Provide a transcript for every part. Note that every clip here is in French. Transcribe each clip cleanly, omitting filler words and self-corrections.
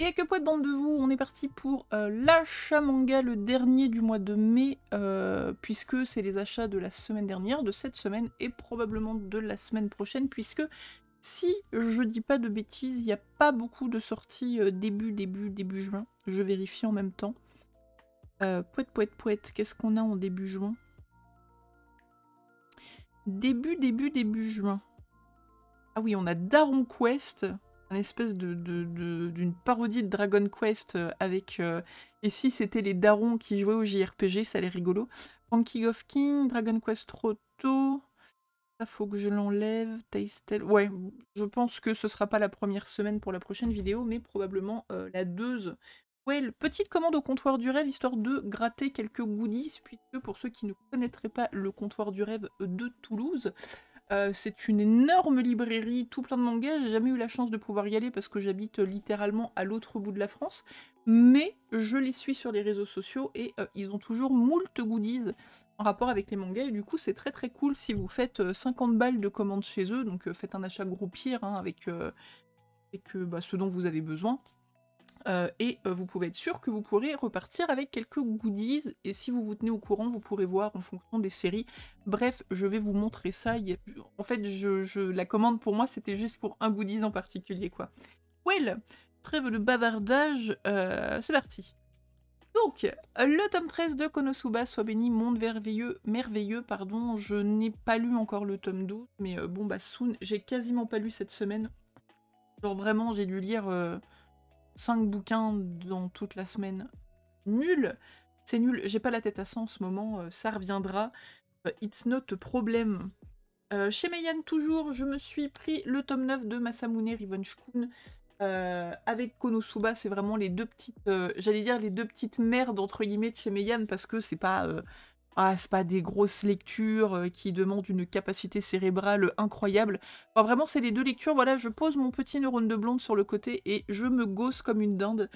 Et que poète bande de vous, on est parti pour l'achat manga, le dernier du mois de mai, puisque c'est les achats de la semaine dernière, de cette semaine, et probablement de la semaine prochaine, puisque si je dis pas de bêtises, il n'y a pas beaucoup de sorties début juin. Je vérifie en même temps. Poète, qu'est-ce qu'on a en début juin? Début juin. Ah oui, on a Daron Quest, une espèce d'une parodie de Dragon Quest avec... et si c'était les darons qui jouaient au JRPG, ça a l'air rigolo. Ranking of King, Dragon Quest Roto... Ça, faut que je l'enlève. Tastel... Ouais, je pense que ce sera pas la première semaine pour la prochaine vidéo, mais probablement la deuxième. Ouais, petite commande au comptoir du rêve, histoire de gratter quelques goodies, puisque pour ceux qui ne connaîtraient pas le comptoir du rêve de Toulouse, c'est une énorme librairie, tout plein de mangas. J'ai jamais eu la chance de pouvoir y aller parce que j'habite littéralement à l'autre bout de la France. Mais je les suis sur les réseaux sociaux et ils ont toujours moult goodies en rapport avec les mangas. Et du coup, c'est très très cool si vous faites 50 balles de commandes chez eux. Donc faites un achat groupier hein, avec ce dont vous avez besoin. Vous pouvez être sûr que vous pourrez repartir avec quelques goodies, et si vous vous tenez au courant, vous pourrez voir en fonction des séries. Bref, je vais vous montrer ça. En fait, la commande pour moi, c'était juste pour un goodies en particulier, quoi. Well, trêve de bavardage, c'est parti. Donc, le tome 13 de Konosuba, soit béni, monde merveilleux, pardon. Je n'ai pas lu encore le tome 12, mais bon, bah, soon, j'ai quasiment pas lu cette semaine. Genre vraiment, j'ai dû lire... 5 bouquins dans toute la semaine. Nul. C'est nul. J'ai pas la tête à ça en ce moment. Ça reviendra. It's not a problem. Chez Meian, toujours, je me suis pris le tome 9 de Masamune Revenge-kun. Avec Konosuba, c'est vraiment les deux petites... j'allais dire les deux petites merdes, entre guillemets, de chez Meian, parce que c'est pas... c'est pas des grosses lectures qui demandent une capacité cérébrale incroyable. Enfin, vraiment, c'est les deux lectures. Voilà, je pose mon petit neurone de blonde sur le côté et je me gausse comme une dinde.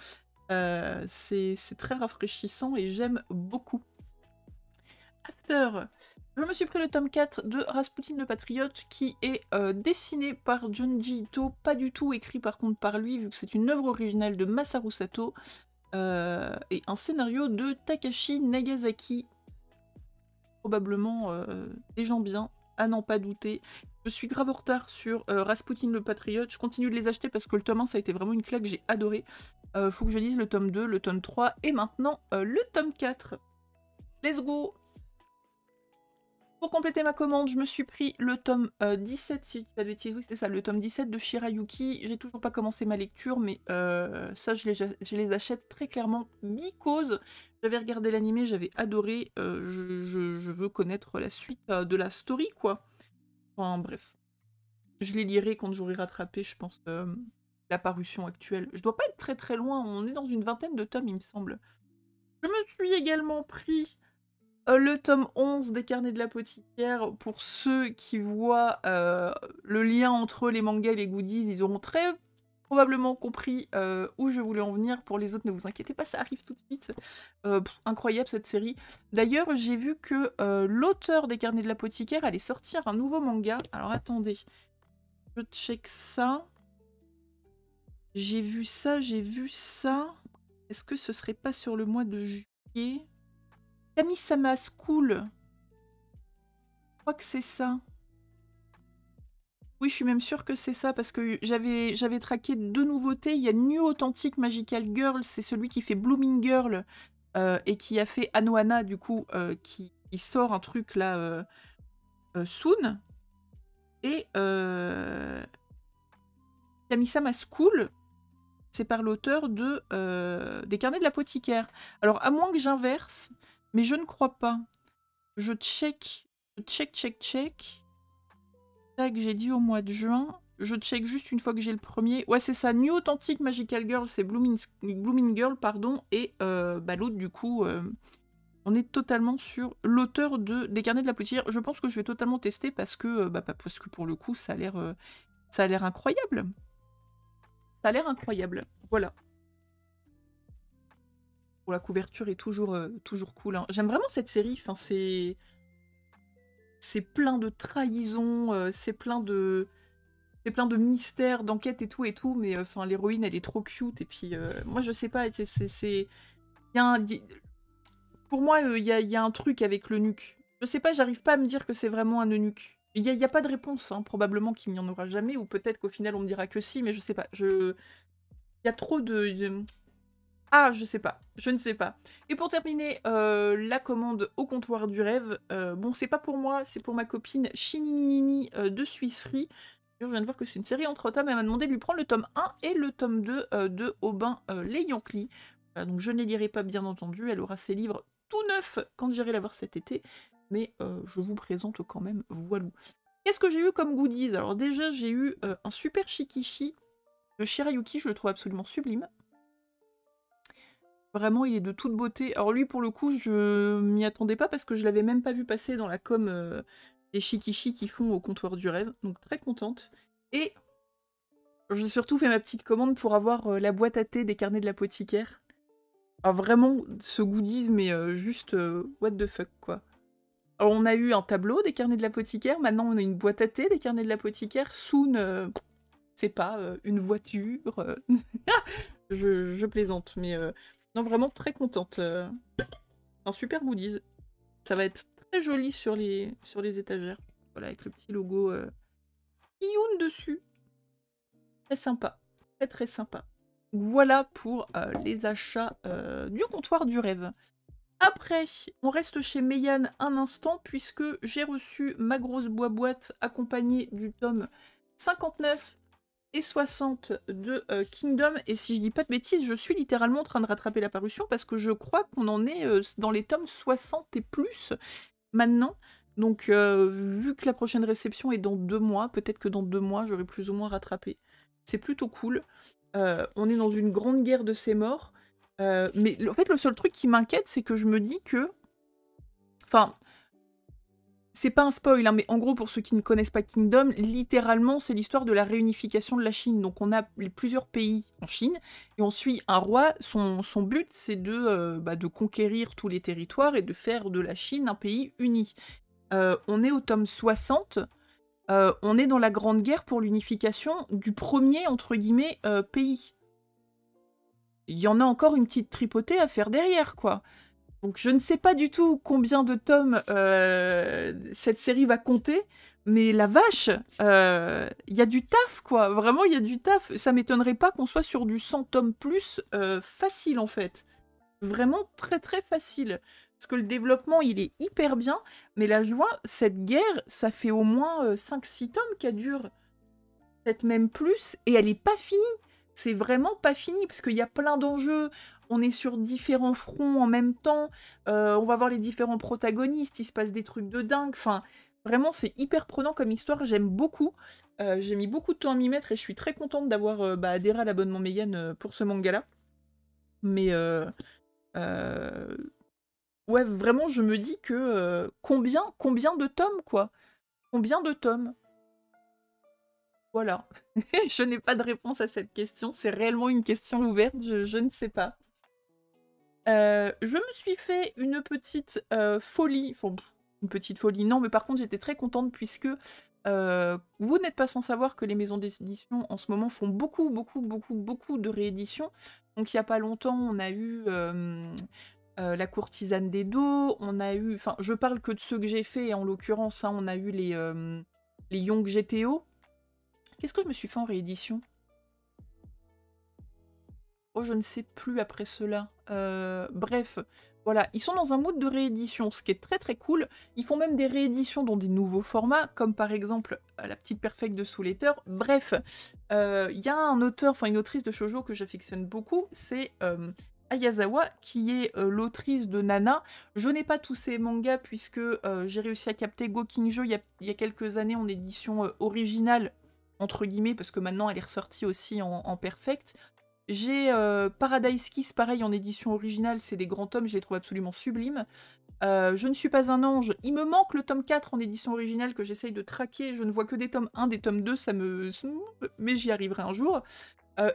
C'est très rafraîchissant et j'aime beaucoup. After, je me suis pris le tome 4 de Rasputin le Patriote qui est dessiné par Junji Ito, pas du tout écrit par contre par lui, vu que c'est une œuvre originale de Masaru Sato, et un scénario de Takashi Nagasaki. Probablement des gens bien, à n'en pas douter. Je suis grave en retard sur Rasputin le Patriote. Je continue de les acheter parce que le tome 1, ça a été vraiment une claque, j'ai adoré. Faut que je lise le tome 2, le tome 3 et maintenant le tome 4. Let's go! Pour compléter ma commande, je me suis pris le tome 17, si je dis pas de bêtises, oui c'est ça, le tome 17 de Shirayuki. J'ai toujours pas commencé ma lecture, mais ça je les achète très clairement because j'avais regardé l'animé, j'avais adoré, je veux connaître la suite de la story, quoi. Enfin bref, je les lirai quand j'aurai rattrapé, je pense, la parution actuelle. Je dois pas être très très loin, on est dans une vingtaine de tomes, il me semble. Je me suis également pris... le tome 11 des Carnets de l'apothicaire, pour ceux qui voient le lien entre les mangas et les goodies, ils auront très probablement compris où je voulais en venir. Pour les autres, ne vous inquiétez pas, ça arrive tout de suite. Incroyable cette série. D'ailleurs, j'ai vu que l'auteur des Carnets de l'apothicaire allait sortir un nouveau manga. Alors attendez, je check ça. J'ai vu ça. Est-ce que ce serait pas sur le mois de juillet? Kami-sama School. Je crois que c'est ça. Oui, je suis même sûre que c'est ça, parce que j'avais traqué deux nouveautés. Il y a New Authentic Magical Girl, c'est celui qui fait Blooming Girl, et qui a fait Anohana, du coup, qui sort un truc, là, soon. Et Kami-sama School, c'est par l'auteur des Carnets de l'apothicaire. Alors, à moins que j'inverse, mais je ne crois pas. Je check. Tac, j'ai dit au mois de juin. Je check juste une fois que j'ai le premier. Ouais, c'est ça. New Authentic Magical Girl, c'est Blooming Girl, pardon. Et l'autre, du coup, on est totalement sur l'auteur des Carnets de la Poutière. Je pense que je vais totalement tester parce que pour le coup, ça a l'air incroyable. Ça a l'air incroyable. Voilà. Pour la couverture est toujours cool. Hein. J'aime vraiment cette série. Enfin, c'est plein de trahison, c'est plein de... c'est plein de mystères, d'enquêtes et tout, mais enfin l'héroïne elle est trop cute, et puis moi je sais pas, il y a un... Pour moi, y a un truc avec le nuque. Je sais pas, j'arrive pas à me dire que c'est vraiment un eunuque. Il y a pas de réponse, hein, probablement qu'il n'y en aura jamais, ou peut-être qu'au final on me dira que si, mais je sais pas. Il y a trop de... Ah, je sais pas. Je ne sais pas. Et pour terminer, la commande au comptoir du rêve. Bon, c'est pas pour moi, c'est pour ma copine Chininini de Suisserie. Je viens de voir que c'est une série en 3 tomes. Elle m'a demandé de lui prendre le tome 1 et le tome 2 de Aubin Les Yankees. Donc je ne les lirai pas, bien entendu. Elle aura ses livres tout neufs quand j'irai la voir cet été. Mais je vous présente quand même voilou. Qu'est-ce que j'ai eu comme goodies? Alors déjà, j'ai eu un super shikishi de Shirayuki. Je le trouve absolument sublime. Vraiment, il est de toute beauté. Alors lui, pour le coup, je m'y attendais pas parce que je l'avais même pas vu passer dans la com des shikishi qui font au comptoir du rêve. Donc très contente. Et j'ai surtout fait ma petite commande pour avoir la boîte à thé des carnets de l'apothicaire. Alors vraiment, ce goodies, mais juste what the fuck, quoi. Alors on a eu un tableau des carnets de l'apothicaire, maintenant on a une boîte à thé des carnets de l'apothicaire. Soon, c'est pas, une voiture. Je plaisante, mais... Non, vraiment très contente. Un super goodies. Ça va être très joli sur les étagères. Voilà, avec le petit logo Iyun dessus. Très sympa. Très très sympa. Voilà pour les achats du comptoir du rêve. Après, on reste chez Meian un instant, puisque j'ai reçu ma grosse boîte accompagnée du tome 59 et 60 de Kingdom, et si je dis pas de bêtises, je suis littéralement en train de rattraper la parution, parce que je crois qu'on en est dans les tomes 60 et plus, maintenant. Donc, vu que la prochaine réception est dans 2 mois, peut-être que dans 2 mois, j'aurai plus ou moins rattrapé. C'est plutôt cool. On est dans une grande guerre de ces morts, mais en fait, le seul truc qui m'inquiète, c'est que je me dis que... Enfin... C'est pas un spoil, hein, mais en gros, pour ceux qui ne connaissent pas Kingdom, littéralement, c'est l'histoire de la réunification de la Chine. Donc on a plusieurs pays en Chine, et on suit un roi. Son but, c'est de conquérir tous les territoires et de faire de la Chine un pays uni. On est au tome 60, on est dans la Grande Guerre pour l'unification du premier, entre guillemets, pays. Il y en a encore une petite tripotée à faire derrière, quoi. Donc je ne sais pas du tout combien de tomes cette série va compter, mais la vache, il y a du taf, quoi. Vraiment, il y a du taf. Ça m'étonnerait pas qu'on soit sur du 100 tomes plus facile, en fait. Vraiment très très facile. Parce que le développement, il est hyper bien, mais la joie, cette guerre, ça fait au moins 5-6 tomes qu'elle dure. Peut-être même plus, et elle n'est pas finie. C'est vraiment pas fini, parce qu'il y a plein d'enjeux, on est sur différents fronts en même temps, on va voir les différents protagonistes, il se passe des trucs de dingue, enfin, vraiment c'est hyper prenant comme histoire, j'aime beaucoup. J'ai mis beaucoup de temps à m'y mettre, et je suis très contente d'avoir adhéré à l'abonnement Meian pour ce manga-là. Mais, ouais, vraiment, je me dis que combien de tomes, quoi? Combien de tomes? Voilà. Je n'ai pas de réponse à cette question. C'est réellement une question ouverte. Je ne sais pas. Je me suis fait une petite folie. Enfin, une petite folie, non, mais par contre, j'étais très contente puisque vous n'êtes pas sans savoir que les maisons d'édition en ce moment font beaucoup de rééditions. Donc, il n'y a pas longtemps, on a eu La Courtisane d'Edo. On a eu... Enfin, je parle que de ceux que j'ai fait. En l'occurrence, hein, on a eu les Young GTO. Qu'est-ce que je me suis fait en réédition? Oh, je ne sais plus après cela. Bref, voilà. Ils sont dans un mood de réédition, ce qui est très très cool. Ils font même des rééditions dans des nouveaux formats, comme par exemple La Petite Perfecte de Soul Eater. Bref, il y a un auteur, enfin une autrice de shoujo que j'affectionne beaucoup, c'est Ayazawa, qui est l'autrice de Nana. Je n'ai pas tous ses mangas, puisque j'ai réussi à capter Gokinjo il y a quelques années en édition originale, entre guillemets, parce que maintenant elle est ressortie aussi en perfect. J'ai Paradise Kiss, pareil, en édition originale, c'est des grands tomes, je les trouve absolument sublimes. Je ne suis pas un ange, il me manque le tome 4 en édition originale que j'essaye de traquer, je ne vois que des tomes 1, des tomes 2, ça me... mais j'y arriverai un jour.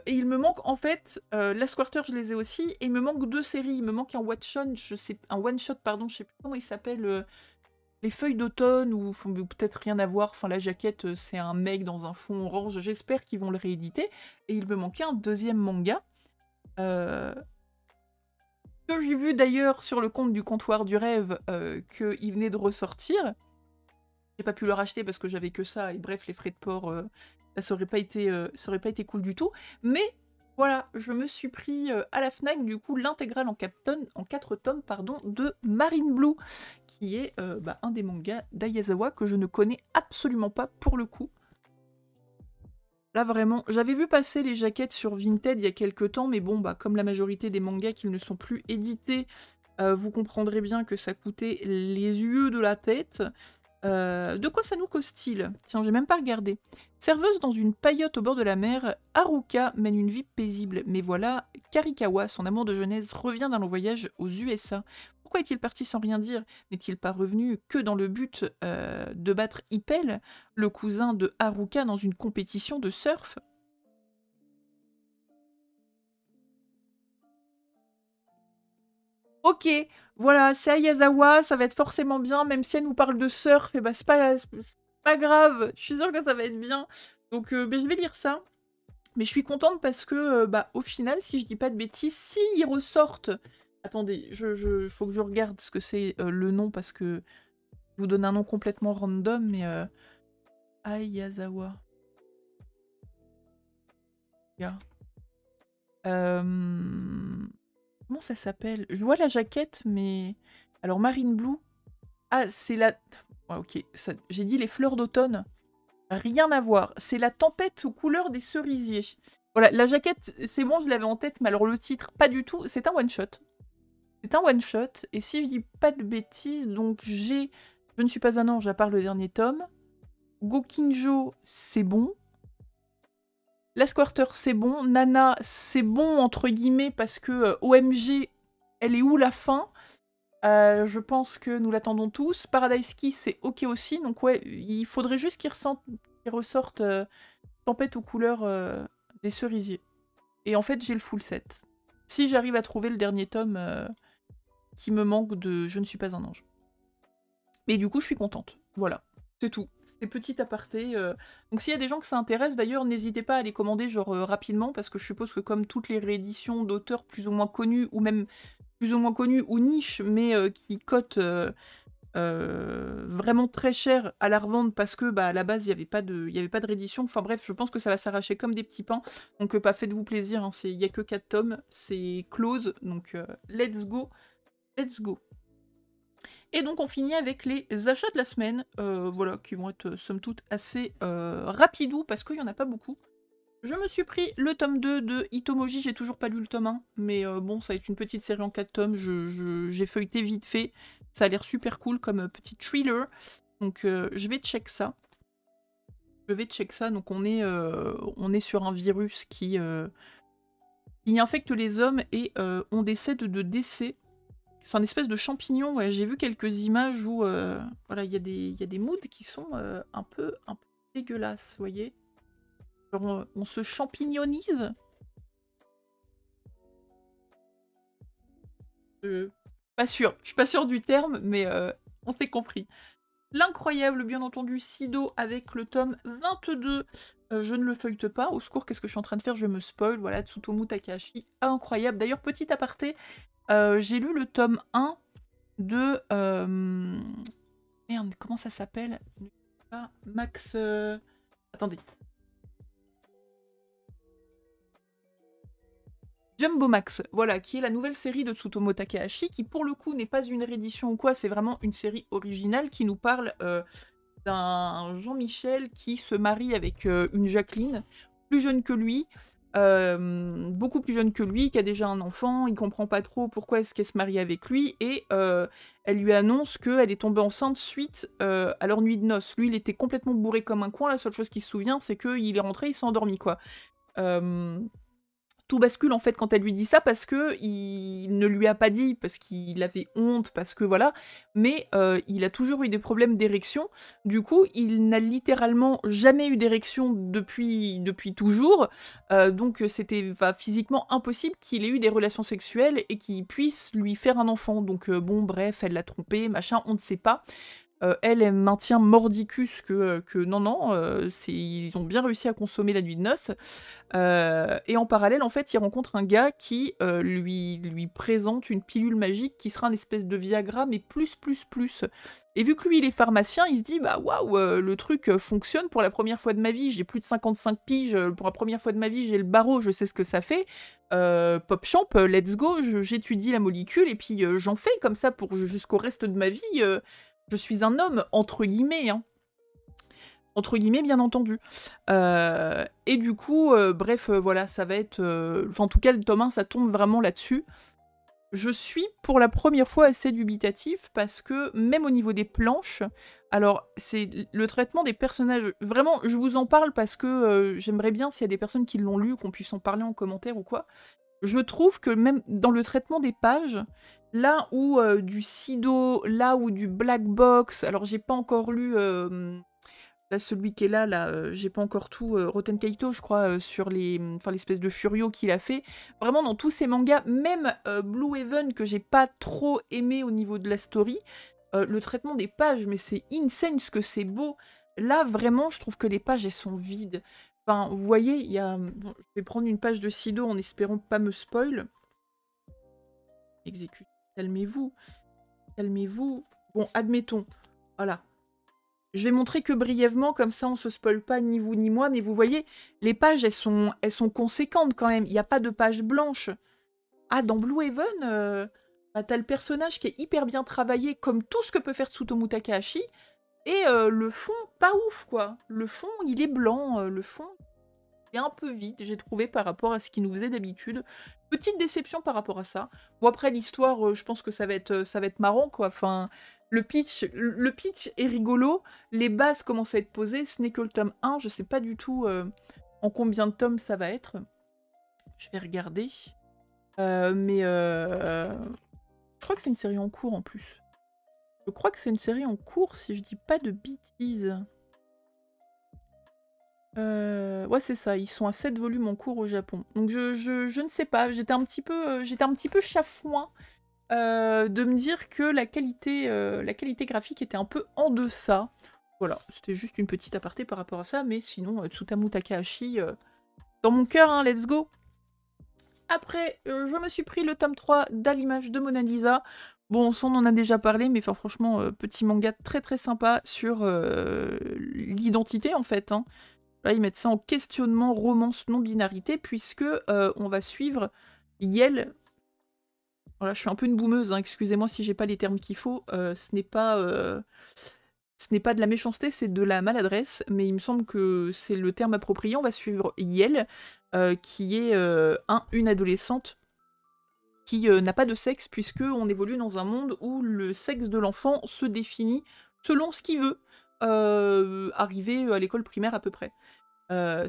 Et il me manque en fait, Last Quarter je les ai aussi, et il me manque 2 séries, il me manque un one shot, je sais plus comment il s'appelle, les feuilles d'automne, ou peut-être rien à voir, enfin la jaquette c'est un mec dans un fond orange, j'espère qu'ils vont le rééditer. Et il me manquait un deuxième manga, que j'ai vu d'ailleurs sur le compte du comptoir du rêve, qu'il venait de ressortir. J'ai pas pu le racheter parce que j'avais que ça, et bref, les frais de port, ça aurait pas été cool du tout. Mais voilà, je me suis pris à la Fnac, du coup, l'intégrale en 4 tomes, pardon, de Marine Blue, qui est un des mangas d'Ayazawa que je ne connais absolument pas pour le coup. Là, vraiment, j'avais vu passer les jaquettes sur Vinted il y a quelques temps, mais bon, comme la majorité des mangas qui ne sont plus édités, vous comprendrez bien que ça coûtait les yeux de la tête. De quoi ça nous cause-t-il? Tiens, j'ai même pas regardé. Serveuse dans une paillote au bord de la mer, Haruka mène une vie paisible. Mais voilà, Karikawa, son amour de jeunesse, revient d'un long voyage aux USA. Pourquoi est-il parti sans rien dire? N'est-il pas revenu que dans le but de battre Ippel, le cousin de Haruka, dans une compétition de surf? Ok, voilà, c'est Ayazawa, ça va être forcément bien, même si elle nous parle de surf, et c'est pas grave, je suis sûre que ça va être bien. Donc je vais lire ça. Mais je suis contente parce que, au final, si je dis pas de bêtises, s'ils ressortent... Attendez, faut que je regarde ce que c'est le nom, parce que je vous donne un nom complètement random, mais... Ayazawa. Yeah. Comment ça s'appelle? Je vois la jaquette, mais... Alors, Marine Blue... Ah, c'est la... Ouais, ok, j'ai dit les fleurs d'automne. Rien à voir. C'est la tempête aux couleurs des cerisiers. Voilà, la jaquette, c'est bon, je l'avais en tête, mais alors le titre, pas du tout. C'est un one-shot. C'est un one-shot. Et si je dis pas de bêtises, donc j'ai... Je ne suis pas un ange, à part le dernier tome. Gokinjo, c'est bon. La Squirter, c'est bon. Nana, c'est bon, entre guillemets, parce que OMG, elle est où la fin? Je pense que nous l'attendons tous. Paradise Key, c'est ok aussi. Donc ouais, il faudrait juste qu'ils ressortent Tempête aux couleurs des cerisiers. Et en fait, j'ai le full set. Si j'arrive à trouver le dernier tome qui me manque de Je ne suis pas un ange. Mais du coup, je suis contente. Voilà, c'est tout. C'est petit aparté. Donc s'il y a des gens que ça intéresse, d'ailleurs, n'hésitez pas à les commander genre rapidement, parce que je suppose que comme toutes les rééditions d'auteurs plus ou moins connus, ou même plus ou moins connus, ou niches, mais qui cotent vraiment très cher à la revente, parce que à la base, il n'y avait pas de réédition. Enfin bref, je pense que ça va s'arracher comme des petits pains. Donc faites-vous plaisir, hein, il n'y a que 4 tomes, c'est close, donc let's go, let's go. Et donc on finit avec les achats de la semaine, voilà, qui vont être somme toute assez rapidou, parce qu'il n'y en a pas beaucoup. Je me suis pris le tome 2 de Hitomoji, j'ai toujours pas lu le tome 1, mais bon, ça va être une petite série en 4 tomes, j'ai feuilleté vite fait, ça a l'air super cool comme petit thriller, donc je vais check ça. Donc on est sur un virus qui infecte les hommes, et on décède de décès. C'est un espèce de champignon, ouais. J'ai vu quelques images où voilà, il y a des moods qui sont un peu dégueulasses, vous voyez. Genre, on se champignonise. Pas sûre, je suis pas sûre du terme, mais on s'est compris. L'incroyable, bien entendu, Sido avec le tome 22. Je ne le feuillete pas. Au secours, qu'est-ce que je suis en train de faire? Je me spoil. Voilà, Tsutomu Takahashi. Incroyable. D'ailleurs, petit aparté, j'ai lu le tome 1 de... Merde, comment ça s'appelle? Max... Attendez. Jumbo Max, voilà, qui est la nouvelle série de Tsutomu Takahashi, qui pour le coup n'est pas une réédition ou quoi, c'est vraiment une série originale qui nous parle d'un Jean-Michel qui se marie avec une Jacqueline, plus jeune que lui, beaucoup plus jeune que lui, qui a déjà un enfant, il comprend pas trop pourquoi est-ce qu'elle se marie avec lui, et elle lui annonce qu'elle est tombée enceinte suite à leur nuit de noces. Lui, il était complètement bourré comme un coin, la seule chose qu'il se souvient, c'est qu'il est rentré, il s'est endormi, quoi. Tout bascule en fait quand elle lui dit ça, parce que il ne lui a pas dit, parce qu'il avait honte, parce que voilà, mais il a toujours eu des problèmes d'érection. Du coup, il n'a littéralement jamais eu d'érection depuis toujours, donc c'était physiquement impossible qu'il ait eu des relations sexuelles et qu'il puisse lui faire un enfant. Donc bon, bref, elle l'a trompé, machin, on ne sait pas. Elle maintient mordicus que non, non, ils ont bien réussi à consommer la nuit de noces. Et en parallèle, en fait, il rencontre un gars qui lui présente une pilule magique qui sera une espèce de Viagra, mais plus. Et vu que lui, il est pharmacien, il se dit, bah waouh, le truc fonctionne pour la première fois de ma vie, j'ai plus de 55 piges, pour la première fois de ma vie, j'ai le barreau, je sais ce que ça fait. Pop champ, let's go, j'étudie la molécule, et puis j'en fais comme ça pour jusqu'au reste de ma vie. Je suis un homme, entre guillemets, hein. Entre guillemets, bien entendu. Et du coup, bref, voilà, ça va être... Enfin, en tout cas, le tome 1, ça tombe vraiment là-dessus. Je suis, pour la première fois, assez dubitatif, parce que, même au niveau des planches, alors, c'est le traitement des personnages... Vraiment, je vous en parle parce que j'aimerais bien, s'il y a des personnes qui l'ont lu, qu'on puisse en parler en commentaire ou quoi. Je trouve que même dans le traitement des pages... Là où du Sido, là où du Black Box, alors j'ai pas encore lu, là celui qui est là, j'ai pas encore tout, Rotten Kaito je crois, sur l'espèce de Furio qu'il a fait. Vraiment dans tous ces mangas, même Blue Heaven que j'ai pas trop aimé au niveau de la story, le traitement des pages, mais c'est insane ce que c'est beau. Là vraiment je trouve que les pages elles sont vides. Enfin vous voyez, il y a... Bon, je vais prendre une page de Sido en espérant pas me spoil. Exécute. Calmez-vous. Calmez-vous. Bon, admettons. Voilà. Je vais montrer que brièvement, comme ça on se spoil pas ni vous ni moi, mais vous voyez, les pages, elles sont conséquentes quand même. Il n'y a pas de page blanche. Ah, dans Blue Heaven, bah, t'as le personnage qui est hyper bien travaillé, comme tout ce que peut faire Tsutomu Takahashi, et le fond, pas ouf, quoi. Le fond, il est blanc. Le fond, il est un peu vide, j'ai trouvé, par rapport à ce qu'il nous faisait d'habitude. Petite déception par rapport à ça. Bon, après, l'histoire, je pense que ça va être marrant, quoi. Enfin, le pitch est rigolo, les bases commencent à être posées, ce n'est que le tome 1, je sais pas du tout en combien de tomes ça va être. Je vais regarder. Je crois que c'est une série en cours, en plus. Je crois que c'est une série en cours, si je dis pas de bêtises. Ouais, c'est ça, ils sont à 7 volumes en cours au Japon. Donc je ne sais pas, j'étais un petit peu chafouin de me dire que la qualité graphique était un peu en deçà. Voilà, c'était juste une petite aparté par rapport à ça, mais sinon, Tsutomu Takahashi, dans mon cœur, hein, let's go. Après, je me suis pris le tome 3 d'À-l'image de Mona Lisa. Bon, ça on en a déjà parlé, mais enfin, franchement, petit manga très très sympa sur l'identité en fait, hein. Là, ils mettent ça en questionnement, romance, non-binarité, puisque on va suivre Yel. Voilà, je suis un peu une boumeuse, hein, excusez-moi si j'ai pas les termes qu'il faut. Ce n'est pas de la méchanceté, c'est de la maladresse, mais il me semble que c'est le terme approprié. On va suivre Yel, qui est une adolescente qui n'a pas de sexe, puisque on évolue dans un monde où le sexe de l'enfant se définit selon ce qu'il veut, arriver à l'école primaire à peu près.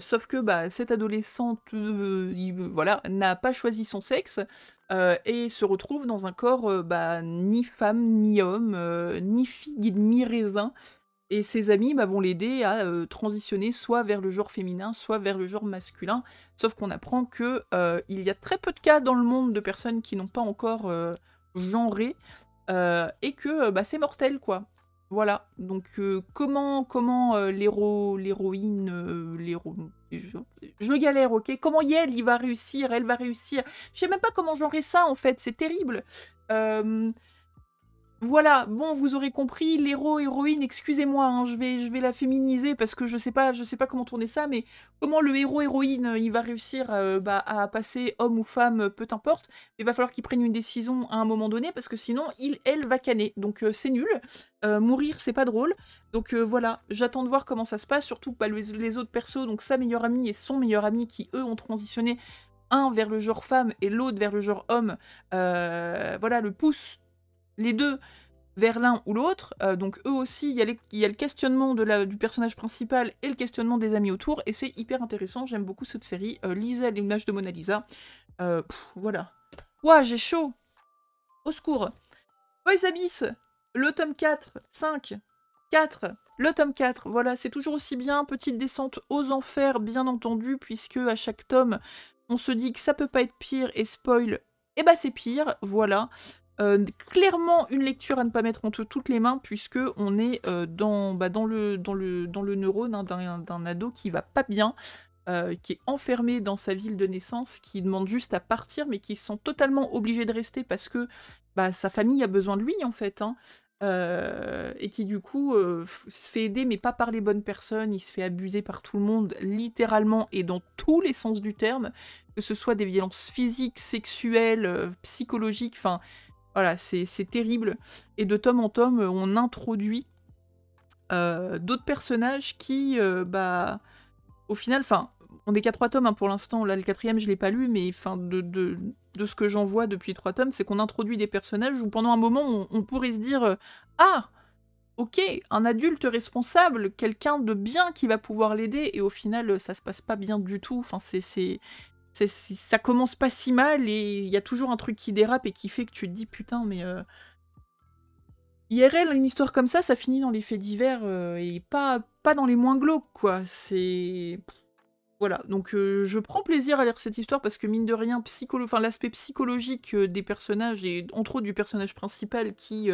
Sauf que bah, cette adolescente voilà, n'a pas choisi son sexe et se retrouve dans un corps bah, ni femme, ni homme, ni figue, ni raisin. Et ses amis bah, vont l'aider à transitionner soit vers le genre féminin, soit vers le genre masculin. Sauf qu'on apprend que il y a très peu de cas dans le monde de personnes qui n'ont pas encore genré et que bah, c'est mortel, quoi. Voilà, donc comment l'héroïne, je galère, ok? Comment Yel, il va réussir, elle va réussir. Je sais même pas comment genrer ça, en fait, c'est terrible. Voilà, bon, vous aurez compris, l'héros-héroïne, excusez-moi, hein, je vais la féminiser parce que je sais pas comment tourner ça, mais comment le héros-héroïne, il va réussir bah, à passer homme ou femme, peu importe, il va falloir qu'il prenne une décision à un moment donné parce que sinon, elle va canner, donc c'est nul, mourir, c'est pas drôle, donc voilà, j'attends de voir comment ça se passe, surtout bah, les autres persos, donc sa meilleure amie et son meilleur ami qui, eux, ont transitionné, un vers le genre femme et l'autre vers le genre homme, voilà, le pouce les deux vers l'un ou l'autre, donc eux aussi, il y a le questionnement du personnage principal et le questionnement des amis autour, et c'est hyper intéressant, j'aime beaucoup cette série, lisez l'image de Mona Lisa, voilà. Ouah, j'ai chaud. Au secours. Boys Abyss, le tome 4, 5, 4, le tome 4, voilà, c'est toujours aussi bien, petite descente aux enfers, bien entendu, puisque à chaque tome, on se dit que ça peut pas être pire, et spoil, et bah c'est pire, voilà. Clairement une lecture à ne pas mettre entre toutes les mains, puisque on est dans le neurone hein, d'un ado qui va pas bien, qui est enfermé dans sa ville de naissance, qui demande juste à partir, mais qui se sent totalement obligé de rester parce que sa famille a besoin de lui, en fait. Hein. Et qui, du coup, se fait aider, mais pas par les bonnes personnes. Il se fait abuser par tout le monde, littéralement, et dans tous les sens du terme, que ce soit des violences physiques, sexuelles, psychologiques, enfin, voilà, c'est terrible. Et de tome en tome, on introduit d'autres personnages qui, au final, enfin, on n'est qu'à 3 tomes hein, pour l'instant, là le 4e je l'ai pas lu, mais de ce que j'en vois depuis 3 tomes, c'est qu'on introduit des personnages où pendant un moment on pourrait se dire ah, ok, un adulte responsable, quelqu'un de bien qui va pouvoir l'aider, et au final ça se passe pas bien du tout, enfin ça commence pas si mal, et il y a toujours un truc qui dérape et qui fait que tu te dis putain mais... IRL, une histoire comme ça finit dans les faits divers et pas dans les moins glauques, quoi. C'est... Voilà, donc je prends plaisir à lire cette histoire parce que mine de rien, l'aspect psychologique des personnages, et entre autres du personnage principal qui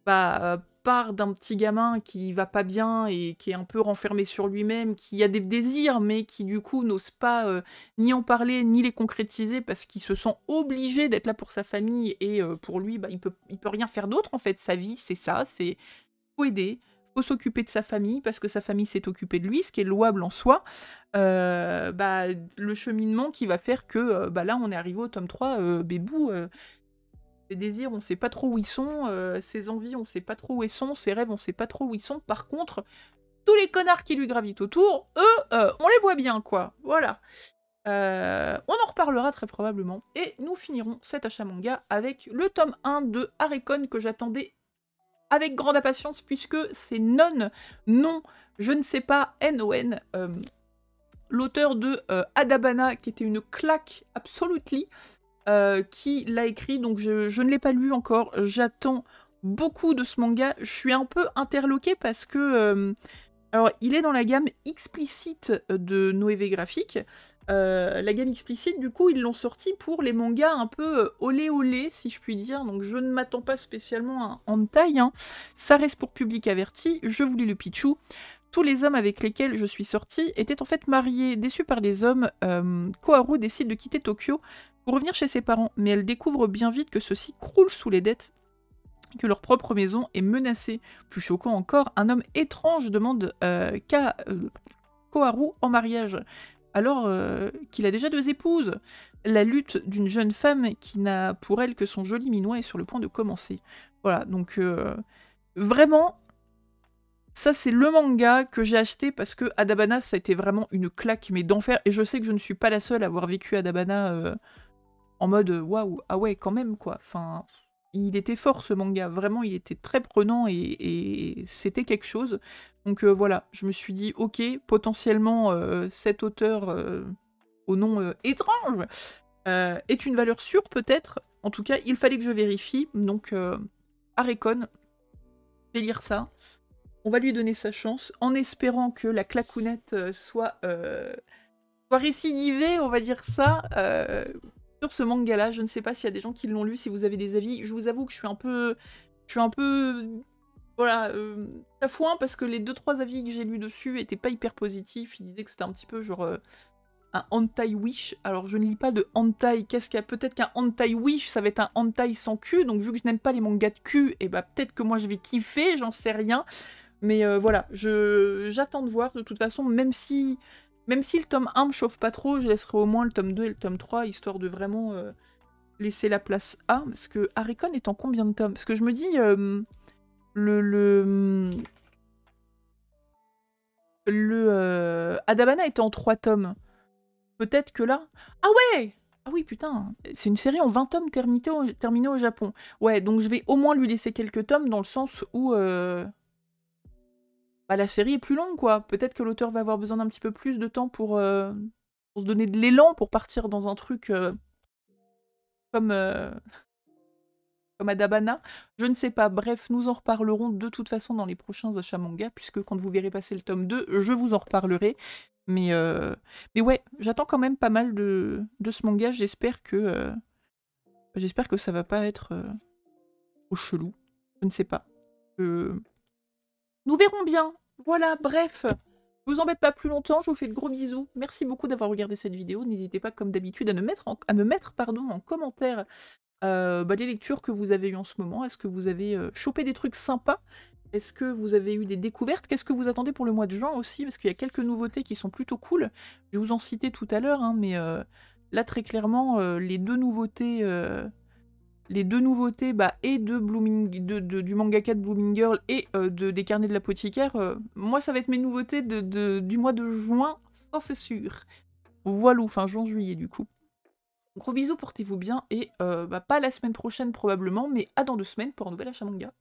part d'un petit gamin qui va pas bien et qui est un peu renfermé sur lui-même, qui a des désirs mais qui du coup n'ose pas ni en parler ni les concrétiser parce qu'il se sent obligé d'être là pour sa famille et pour lui il peut rien faire d'autre en fait, sa vie c'est ça, c'est faut aider, faut s'occuper de sa famille parce que sa famille s'est occupée de lui, ce qui est louable en soi. Le cheminement qui va faire que là on est arrivé au tome 3, Bébou, ses désirs on sait pas trop où ils sont, ses envies on sait pas trop où ils sont, ses rêves on sait pas trop où ils sont, par contre tous les connards qui lui gravitent autour, eux, on les voit bien quoi, voilà. On en reparlera très probablement, et nous finirons cet achat manga avec le tome 1 de Harecon que j'attendais avec grande impatience puisque c'est non, je ne sais pas, N-O-N, l'auteur de Adabana, qui était une claque absolutely, qui l'a écrit, donc je ne l'ai pas lu encore, j'attends beaucoup de ce manga, je suis un peu interloquée parce que... alors, il est dans la gamme explicite de Noévé Graphique. La gamme explicite, du coup, ils l'ont sorti pour les mangas un peu olé olé, si je puis dire. Donc, je ne m'attends pas spécialement à un hentai. Hein. Ça reste pour public averti. Je vous lis le pitchou. Tous les hommes avec lesquels je suis sortie étaient en fait mariés. Déçus par les hommes, Koharu décide de quitter Tokyo pour revenir chez ses parents. Mais elle découvre bien vite que ceux-ci croulent sous les dettes, que leur propre maison est menacée. Plus choquant encore, un homme étrange demande Koharu en mariage, alors qu'il a déjà 2 épouses. La lutte d'une jeune femme qui n'a pour elle que son joli minois est sur le point de commencer. Voilà, donc vraiment, ça c'est le manga que j'ai acheté parce que Adabana, ça a été vraiment une claque, mais d'enfer, et je sais que je ne suis pas la seule à avoir vécu Adabana en mode waouh, ah ouais, quand même quoi, enfin... Il était fort ce manga, vraiment il était très prenant et c'était quelque chose. Donc voilà, je me suis dit ok, potentiellement cet auteur au nom étrange est une valeur sûre peut-être. En tout cas, il fallait que je vérifie. Donc Harecon, je vais lire ça. On va lui donner sa chance en espérant que la claquounette soit récidivée, on va dire ça. Sur ce manga-là, je ne sais pas s'il y a des gens qui l'ont lu, si vous avez des avis. Je vous avoue que je suis un peu... Voilà, à foin, parce que les 2-3 avis que j'ai lus dessus étaient pas hyper positifs. Ils disaient que c'était un petit peu genre un hentai wish. Alors je ne lis pas de hentai. Qu'est-ce qu'il y a? Peut-être qu'un hentai wish, ça va être un hentai sans cul. Donc vu que je n'aime pas les mangas de cul, et peut-être que moi je vais kiffer, j'en sais rien. Mais voilà, j'attends de voir. De toute façon, même si le tome 1 me chauffe pas trop, je laisserai au moins le tome 2 et le tome 3, histoire de vraiment laisser la place à. Parce que Harecon est en combien de tomes? Parce que je me dis, Adabana était en 3 tomes. Peut-être que là... Ah ouais! Ah oui, putain, c'est une série en 20 tomes terminée au Japon. Ouais, donc je vais au moins lui laisser quelques tomes, dans le sens où... la série est plus longue, quoi. Peut-être que l'auteur va avoir besoin d'un petit peu plus de temps pour se donner de l'élan, pour partir dans un truc comme Adabana. Je ne sais pas. Bref, nous en reparlerons de toute façon dans les prochains achats manga, puisque quand vous verrez passer le tome 2, je vous en reparlerai. Mais ouais, j'attends quand même pas mal de ce manga. J'espère que J'espère que ça va pas être trop chelou. Je ne sais pas. Nous verrons bien. Voilà, bref. Je vous embête pas plus longtemps, je vous fais de gros bisous. Merci beaucoup d'avoir regardé cette vidéo. N'hésitez pas, comme d'habitude, à me mettre en commentaire les lectures que vous avez eues en ce moment. Est-ce que vous avez chopé des trucs sympas? Est-ce que vous avez eu des découvertes? Qu'est-ce que vous attendez pour le mois de juin aussi? Parce qu'il y a quelques nouveautés qui sont plutôt cool. Je vais vous en citer tout à l'heure, hein, mais là, très clairement, les deux nouveautés... et du mangaka de Blooming Girl et des carnets de l'apothicaire, moi ça va être mes nouveautés du mois de juin, ça c'est sûr. Voilà, enfin juin-juillet du coup. Gros bisous, portez-vous bien et pas la semaine prochaine probablement, mais à dans 2 semaines pour un nouvel achat manga.